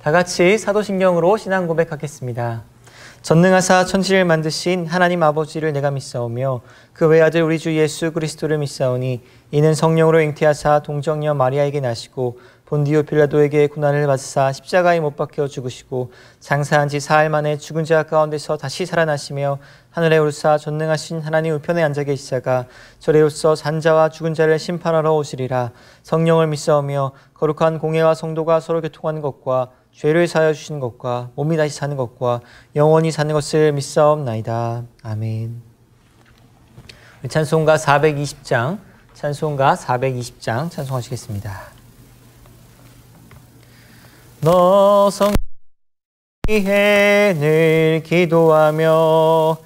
다 같이 사도신경으로 신앙 고백하겠습니다. 전능하사 천지를 만드신 하나님 아버지를 내가 믿사오며 그 외아들 우리 주 예수 그리스도를 믿사오니 이는 성령으로 잉태하사 동정녀 마리아에게 나시고 본디오 빌라도에게 고난을 받으사 십자가에 못 박혀 죽으시고 장사한 지 사흘 만에 죽은 자 가운데서 다시 살아나시며 하늘에 오르사 전능하신 하나님 우편에 앉아 계시다가 저리로서 산자와 죽은 자를 심판하러 오시리라. 성령을 믿사오며 거룩한 공회와 성도가 서로 교통하는 것과 죄를 사하여 주시는 것과 몸이 다시 사는 것과 영원히 사는 것을 믿사옵나이다. 아멘. 우리 찬송가 420장 찬송하시겠습니다. 너 성령 위에 늘 기도하며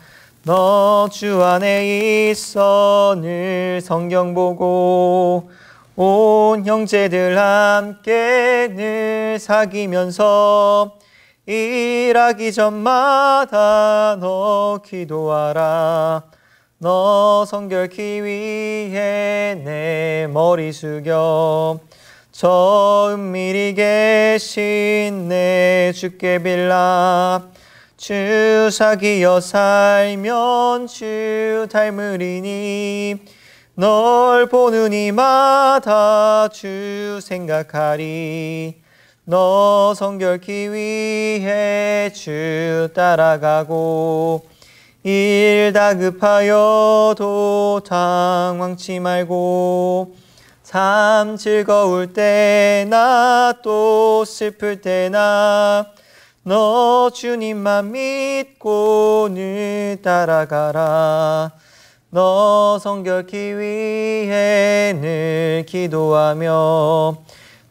너 주 안에 있어 늘 성경 보고 온 형제들 함께 늘 사귀면서 일하기 전마다 너 기도하라. 너 성결케 위해 내 머리 숙여 저 은밀히 계신 내 주께 빌라. 주 사귀어 살면 주 닮으리니 널 보는 이마다 주 생각하리. 너 성결케 위해 주 따라가고 일 다급하여도 당황치 말고 참 즐거울 때나 또 슬플 때나 너 주님만 믿고 늘 따라가라. 너 성결케 위해 늘 기도하며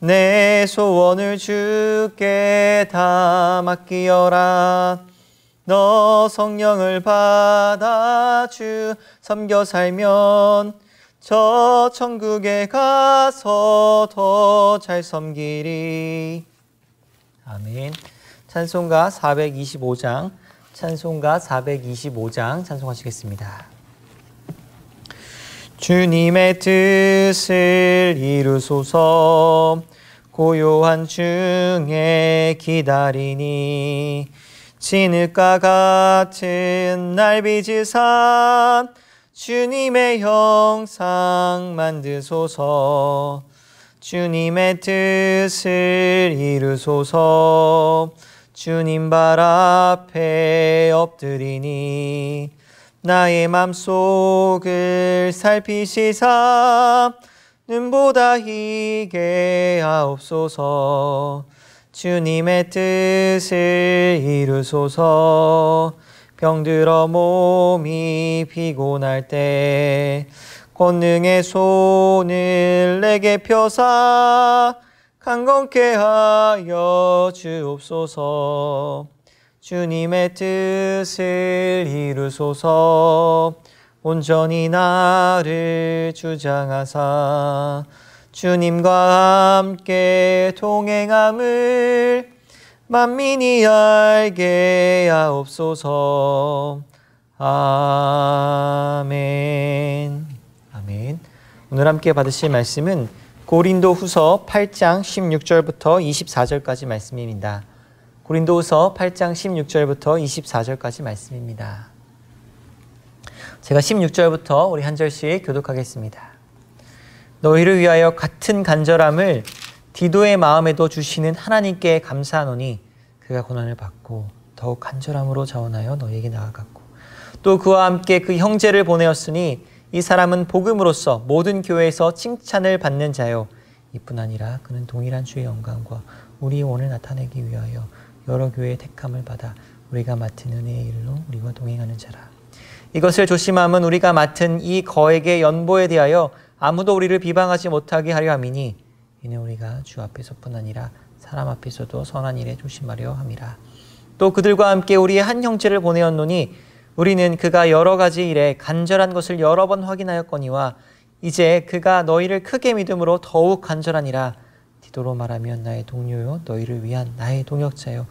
내 소원을 주께 다 맡기어라. 너 성령을 받아 주 섬겨 살면 저 천국에 가서 더 잘 섬기리. 아멘. 찬송가 425장 찬송하시겠습니다. 주님의 뜻을 이루소서. 고요한 중에 기다리니 진흙과 같은 날 빚으사 주님의 형상 만드소서. 주님의 뜻을 이루소서. 주님 발 앞에 엎드리니 나의 맘속을 살피시사 눈보다 희게 하옵소서. 주님의 뜻을 이루소서. 병들어 몸이 피곤할 때 권능의 손을 내게 펴사 강건케 하여 주옵소서. 주님의 뜻을 이루소서. 온전히 나를 주장하사 주님과 함께 동행함을 만민이 알게 하옵소서. 아멘. 아멘. 오늘 함께 받으실 말씀은 고린도후서 8장 16절부터 24절까지 말씀입니다. 고린도후서 8장 16절부터 24절까지 말씀입니다. 제가 16절부터 우리 한 절씩 교독하겠습니다. 너희를 위하여 같은 간절함을 디도의 마음에도 주시는 하나님께 감사하노니 그가 고난을 받고 더욱 간절함으로 자원하여 너희에게 나아갔고 또 그와 함께 그 형제를 보내었으니 이 사람은 복음으로써 모든 교회에서 칭찬을 받는 자요 이뿐 아니라 그는 동일한 주의 영광과 우리의 원을 나타내기 위하여 여러 교회의 택함을 받아 우리가 맡은 은혜의 일로 우리와 동행하는 자라. 이것을 조심함은 우리가 맡은 이 거액의 연보에 대하여 아무도 우리를 비방하지 못하게 하려 함이니 이는 우리가 주 앞에서뿐 아니라 사람 앞에서도 선한 일에 조심하려 함이라. 또 그들과 함께 우리의 한 형제를 보내었노니 우리는 그가 여러 가지 일에 간절한 것을 여러 번 확인하였거니와 이제 그가 너희를 크게 믿음으로 더욱 간절하니라. 디도로 말하면 나의 동료요 너희를 위한 나의 동역자요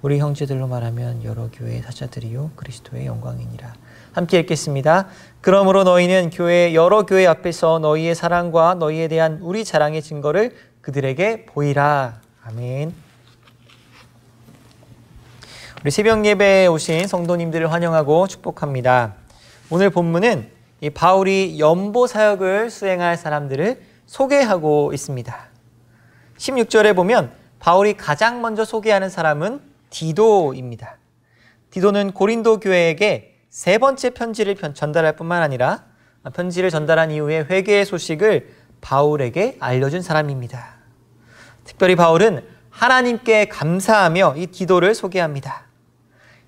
우리 형제들로 말하면 여러 교회의 사자들이요 그리스도의 영광이니라. 함께 읽겠습니다. 그러므로 너희는 여러 교회 앞에서 너희의 사랑과 너희에 대한 우리 자랑의 증거를 그들에게 보이라. 아멘. 우리 새벽 예배에 오신 성도님들을 환영하고 축복합니다. 오늘 본문은 이 바울이 연보 사역을 수행할 사람들을 소개하고 있습니다. 16절에 보면 바울이 가장 먼저 소개하는 사람은 디도입니다. 디도는 고린도 교회에게 세 번째 편지를 전달할 뿐만 아니라 편지를 전달한 이후에 회개의 소식을 바울에게 알려준 사람입니다. 특별히 바울은 하나님께 감사하며 이 디도를 소개합니다.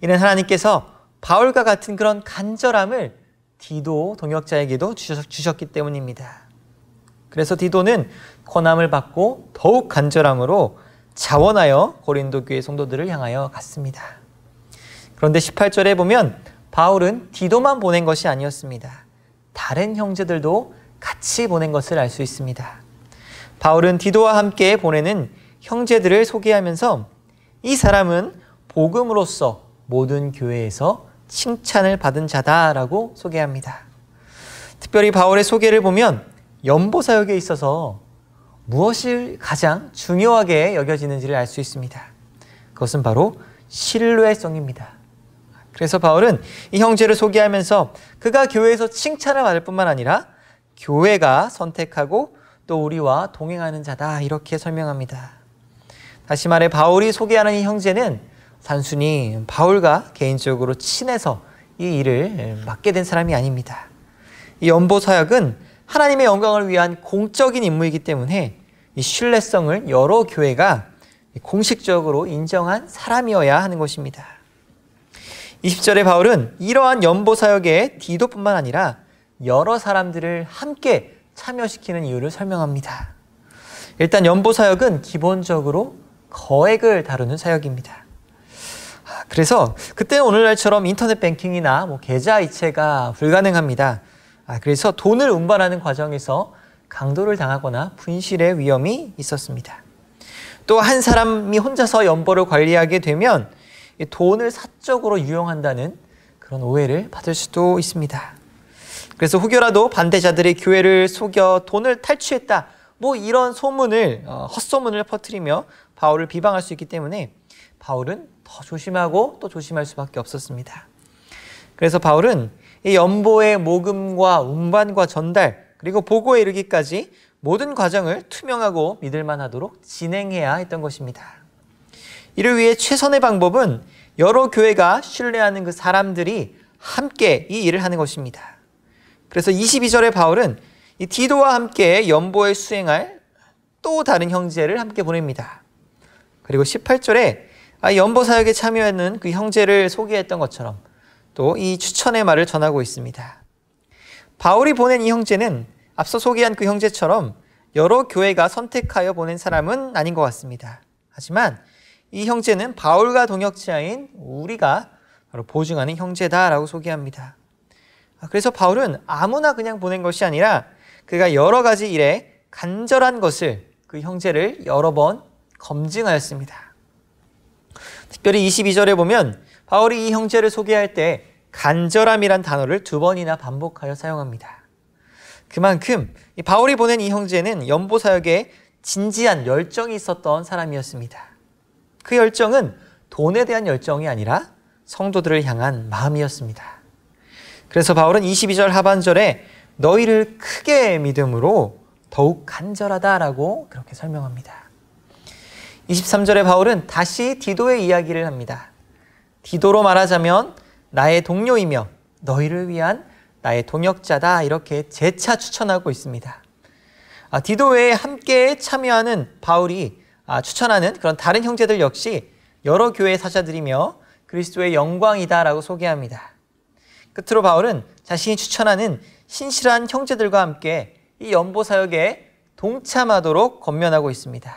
이는 하나님께서 바울과 같은 그런 간절함을 디도 동역자에게도 주셨기 때문입니다. 그래서 디도는 권함을 받고 더욱 간절함으로 자원하여 고린도 교회 성도들을 향하여 갔습니다. 그런데 18절에 보면 바울은 디도만 보낸 것이 아니었습니다. 다른 형제들도 같이 보낸 것을 알 수 있습니다. 바울은 디도와 함께 보내는 형제들을 소개하면서 이 사람은 복음으로써 모든 교회에서 칭찬을 받은 자다라고 소개합니다. 특별히 바울의 소개를 보면 연보 사역에 있어서 무엇이 가장 중요하게 여겨지는지를 알 수 있습니다. 그것은 바로 신뢰성입니다. 그래서 바울은 이 형제를 소개하면서 그가 교회에서 칭찬을 받을 뿐만 아니라 교회가 선택하고 또 우리와 동행하는 자다 이렇게 설명합니다. 다시 말해 바울이 소개하는 이 형제는 단순히 바울과 개인적으로 친해서 이 일을 맡게 된 사람이 아닙니다. 이 연보 사역은 하나님의 영광을 위한 공적인 임무이기 때문에 이 신뢰성을 여러 교회가 공식적으로 인정한 사람이어야 하는 것입니다. 20절에 바울은 이러한 연보 사역에 디도뿐만 아니라 여러 사람들을 함께 참여시키는 이유를 설명합니다. 일단 연보 사역은 기본적으로 거액을 다루는 사역입니다. 그래서 그때는 오늘날처럼 인터넷 뱅킹이나 계좌 이체가 불가능합니다. 그래서 돈을 운반하는 과정에서 강도를 당하거나 분실의 위험이 있었습니다. 또 한 사람이 혼자서 연보를 관리하게 되면 돈을 사적으로 유용한다는 그런 오해를 받을 수도 있습니다. 그래서 혹여라도 반대자들이 교회를 속여 돈을 탈취했다 이런 소문을 헛소문을 퍼뜨리며 바울을 비방할 수 있기 때문에 바울은 더 조심하고 또 조심할 수밖에 없었습니다. 그래서 바울은 이 연보의 모금과 운반과 전달 그리고 보고에 이르기까지 모든 과정을 투명하고 믿을만하도록 진행해야 했던 것입니다. 이를 위해 최선의 방법은 여러 교회가 신뢰하는 그 사람들이 함께 이 일을 하는 것입니다. 그래서 22절에 바울은 이 디도와 함께 연보에 수행할 또 다른 형제를 함께 보냅니다. 그리고 18절에 연보 사역에 참여하는 그 형제를 소개했던 것처럼 또 이 추천의 말을 전하고 있습니다. 바울이 보낸 이 형제는 앞서 소개한 그 형제처럼 여러 교회가 선택하여 보낸 사람은 아닌 것 같습니다. 하지만 이 형제는 바울과 동역자인 우리가 바로 보증하는 형제다라고 소개합니다. 그래서 바울은 아무나 그냥 보낸 것이 아니라 그가 여러 가지 일에 간절한 것을 그 형제를 여러 번 검증하였습니다. 특별히 22절에 보면 바울이 이 형제를 소개할 때 간절함이란 단어를 2번이나 반복하여 사용합니다. 그만큼 바울이 보낸 이 형제는 연보 사역에 진지한 열정이 있었던 사람이었습니다. 그 열정은 돈에 대한 열정이 아니라 성도들을 향한 마음이었습니다. 그래서 바울은 22절 하반절에 너희를 크게 믿음으로 더욱 간절하다라고 그렇게 설명합니다. 23절에 바울은 다시 디도의 이야기를 합니다. 디도로 말하자면 나의 동료이며 너희를 위한 나의 동역자다 이렇게 재차 추천하고 있습니다. 디도 외에 함께 참여하는 바울이 추천하는 그런 다른 형제들 역시 여러 교회의 사자들이며 그리스도의 영광이다라고 소개합니다. 끝으로 바울은 자신이 추천하는 신실한 형제들과 함께 이 연보 사역에 동참하도록 권면하고 있습니다.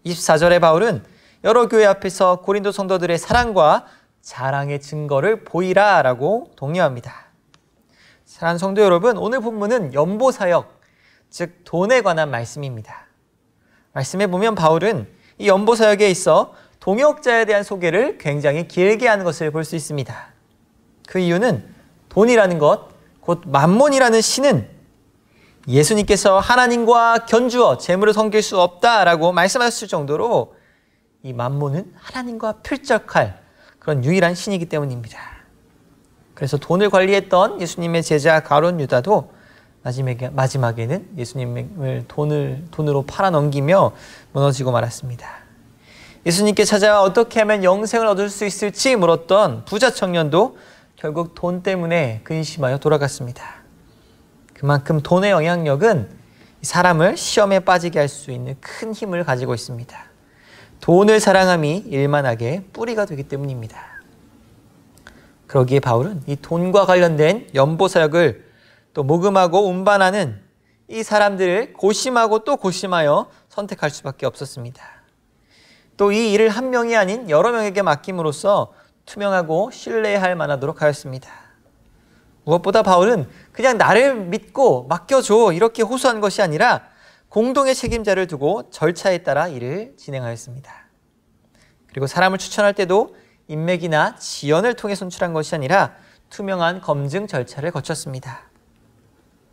24절에 바울은 여러 교회 앞에서 고린도 성도들의 사랑과 자랑의 증거를 보이라라고 독려합니다. 사랑하는 성도 여러분, 오늘 본문은 연보 사역, 즉 돈에 관한 말씀입니다. 말씀에 보면 바울은 이 연보 사역에 있어 동역자에 대한 소개를 굉장히 길게 하는 것을 볼 수 있습니다. 그 이유는 돈이라는 것, 곧 만몬이라는 신은 예수님께서 하나님과 견주어 재물을 섬길 수 없다라고 말씀하셨을 정도로 이 만몬은 하나님과 필적할 그런 유일한 신이기 때문입니다. 그래서 돈을 관리했던 예수님의 제자 가룟 유다도 마지막에는 예수님을 돈으로 팔아넘기며 무너지고 말았습니다. 예수님께 찾아와 어떻게 하면 영생을 얻을 수 있을지 물었던 부자 청년도 결국 돈 때문에 근심하여 돌아갔습니다. 그만큼 돈의 영향력은 사람을 시험에 빠지게 할 수 있는 큰 힘을 가지고 있습니다. 돈을 사랑함이 일만하게 뿌리가 되기 때문입니다. 그러기에 바울은 이 돈과 관련된 연보사역을 또 모금하고 운반하는 이 사람들을 고심하고 또 고심하여 선택할 수밖에 없었습니다. 또 이 일을 한 명이 아닌 여러 명에게 맡김으로써 투명하고 신뢰할 만하도록 하였습니다. 무엇보다 바울은 그냥 나를 믿고 맡겨줘 이렇게 호소한 것이 아니라 공동의 책임자를 두고 절차에 따라 일을 진행하였습니다. 그리고 사람을 추천할 때도 인맥이나 지연을 통해 선출한 것이 아니라 투명한 검증 절차를 거쳤습니다.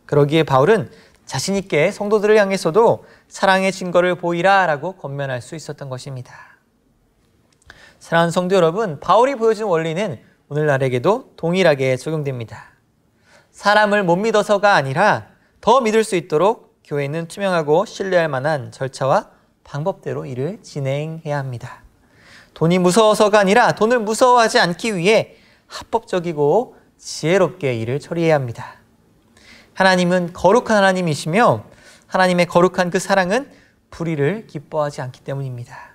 그러기에 바울은 자신 있게 성도들을 향해서도 사랑의 증거를 보이라 라고 권면할 수 있었던 것입니다. 사랑하는 성도 여러분, 바울이 보여준 원리는 오늘날에게도 동일하게 적용됩니다. 사람을 못 믿어서가 아니라 더 믿을 수 있도록 교회는 투명하고 신뢰할 만한 절차와 방법대로 일을 진행해야 합니다. 돈이 무서워서가 아니라 돈을 무서워하지 않기 위해 합법적이고 지혜롭게 일을 처리해야 합니다. 하나님은 거룩한 하나님이시며 하나님의 거룩한 그 사랑은 불의를 기뻐하지 않기 때문입니다.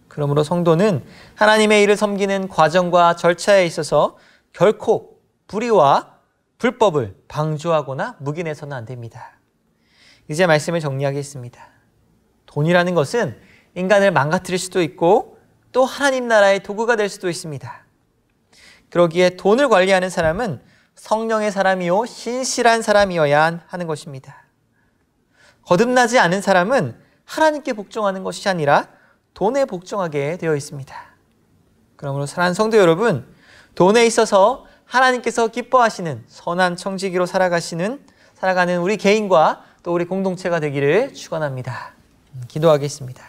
그러므로 성도는 하나님의 일을 섬기는 과정과 절차에 있어서 결코 불의와 불법을 방조하거나 묵인해서는 안 됩니다. 이제 말씀을 정리하겠습니다. 돈이라는 것은 인간을 망가뜨릴 수도 있고 또 하나님 나라의 도구가 될 수도 있습니다. 그러기에 돈을 관리하는 사람은 성령의 사람이요 신실한 사람이어야 하는 것입니다. 거듭나지 않은 사람은 하나님께 복종하는 것이 아니라 돈에 복종하게 되어 있습니다. 그러므로 사랑하는 성도 여러분, 돈에 있어서 하나님께서 기뻐하시는 선한 청지기로 살아가는 우리 개인과 또 우리 공동체가 되기를 축원합니다. 기도하겠습니다.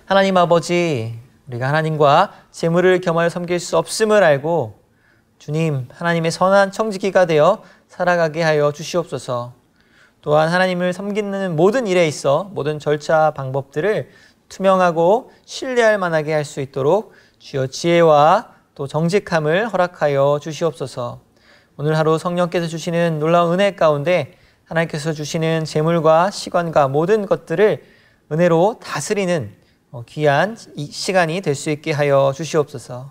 하나님 아버지, 우리가 하나님과 재물을 겸하여 섬길 수 없음을 알고 주님, 하나님의 선한 청지기가 되어 살아가게 하여 주시옵소서. 또한 하나님을 섬기는 모든 일에 있어 모든 절차 방법들을 투명하고 신뢰할 만하게 할 수 있도록 주여 지혜와 또 정직함을 허락하여 주시옵소서. 오늘 하루 성령께서 주시는 놀라운 은혜 가운데 하나님께서 주시는 재물과 시간과 모든 것들을 은혜로 다스리는 귀한 시간이 될 수 있게 하여 주시옵소서.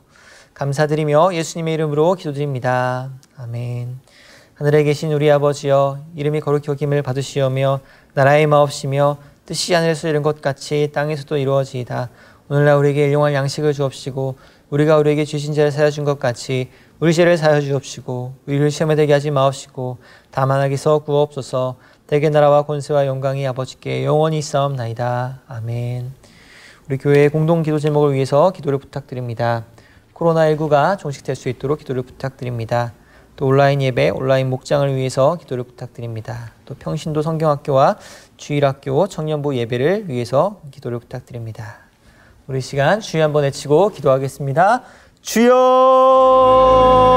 감사드리며 예수님의 이름으로 기도드립니다. 아멘. 하늘에 계신 우리 아버지여, 이름이 거룩히 여김을 받으시오며 나라의 마옵시며 뜻이 하늘에서 이룬 것 같이 땅에서도 이루어지이다. 오늘날 우리에게 일용할 양식을 주옵시고 우리가 우리에게 주신 죄를 사하여 준 것 같이 우리 죄를 사하여 주옵시고 우리를 시험에 들게 하지 마옵시고 다만 악에서 구하옵소서. 대개 나라와 권세와 영광이 아버지께 영원히 있사옵나이다. 아멘. 우리 교회의 공동 기도 제목을 위해서 기도를 부탁드립니다. 코로나19가 종식될 수 있도록 기도를 부탁드립니다. 또 온라인 예배, 온라인 목장을 위해서 기도를 부탁드립니다. 또 평신도 성경학교와 주일학교 청년부 예배를 위해서 기도를 부탁드립니다. 우리 시간 주여 한번 외치고 기도하겠습니다. 주여!